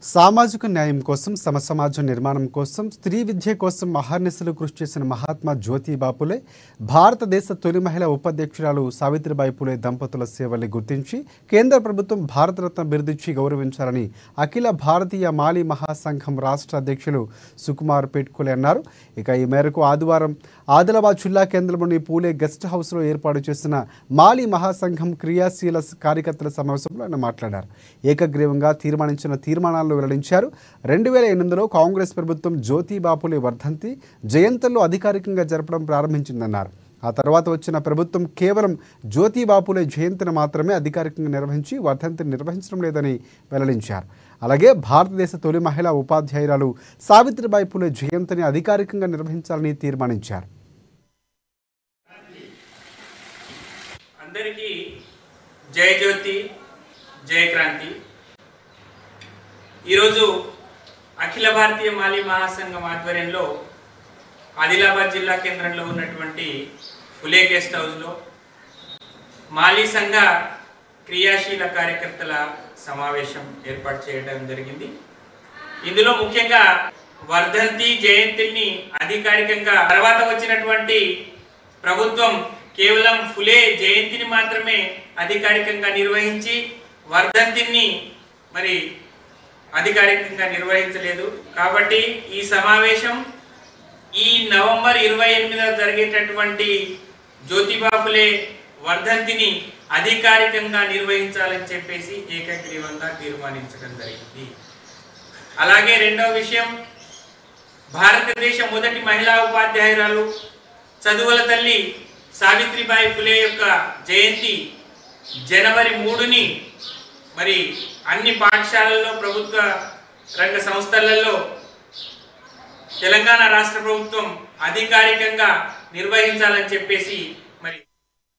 సామాజిక న్యాయం కోసం సమసమాజ నిర్మాణం కోసం స్త్రీ విద్య కోసం అహర్నిశలు కృషి చేసిన మహాత్మా జ్యోతిబా ఫులే భారతదేశ తొలి మహిళా ఉపాధ్యక్షురాలు సావిత్రిబాయి ఫులే దంపతుల సేవల్ని గుర్తించి కేంద్ర ప్రభుత్వం భారతరత్న బిరుదిచ్చి గౌరవించాలని అఖిల భారతీయ మాలీ మహాసంఘం రాష్ట్ర అధ్యక్షులు సుకుమార్ పెట్కులే అన్నారు. ఇక ఈ మేరకు ఆదివారం ఆదిలాబాద్ జిల్లా కేంద్రంలోని పూలే గెస్ట్ హౌస్లో ఏర్పాటు చేసిన మాలీ మహాసంఘం క్రియాశీల కార్యకర్తల సమావేశంలో ఆయన మాట్లాడారు. ఏకగ్రీవంగా తీర్మానించిన తీర్మానాలను వెల్లడించారు. 2008లో కాంగ్రెస్ ప్రభుత్వం జ్యోతిబా ఫులే వర్ధంతి జయంతులను అధికారికంగా జరపడం ప్రారంభించిందన్నారు. ఆ తర్వాత వచ్చిన ప్రభుత్వం కేవలం జ్యోతిబా ఫులే జయంతిని మాత్రమే అధికారికంగా నిర్వహించి వర్ధంతిని నిర్వహించడం లేదని వెల్లడించారు. అలాగే భారతదేశ తొలి మహిళా ఉపాధ్యాయురాలు సావిత్రిబాయి ఫులే జయంతిని అధికారికంగా నిర్వహించాలని తీర్మానించారు. అందరికీ జై జ్యోతి జై క్రాంతి. ఈరోజు అఖిల భారతీయ మాలీ మహాసంఘం ఆధ్వర్యంలో ఆదిలాబాద్ జిల్లా కేంద్రంలో ఉన్నటువంటి ఫులే గెస్ట్ హౌస్లో మాలీ సంఘ క్రియాశీల కార్యకర్తల సమావేశం ఏర్పాటు చేయడం జరిగింది. ఇందులో ముఖ్యంగా వర్ధంతి జయంతిని అధికారికంగా తర్వాత వచ్చినటువంటి ప్రభుత్వం కేవలం ఫులే జయంతిని మాత్రమే అధికారికంగా నిర్వహించి వర్ధంతిని మరి అధికారికంగా నిర్వహించలేదు. కాబట్టి ఈ సమావేశం ఈ నవంబర్ 28న జరిగేటటువంటి జ్యోతిబా ఫులే వర్ధంతిని అధికారికంగా నిర్వహించాలని చెప్పేసి ఏకగ్రీవంగా తీర్మానించడం జరిగింది. అలాగే రెండవ విషయం, భారతదేశ మొదటి మహిళా ఉపాధ్యాయురాలు చదువుల తల్లి సావిత్రిబాయి ఫులే యొక్క జయంతి జనవరి 3ని మరి అన్ని పాఠశాలల్లో ప్రభుత్వ రంగ సంస్థలలో తెలంగాణ రాష్ట్ర ప్రభుత్వం అధికారికంగా నిర్వహించాలని చెప్పేసి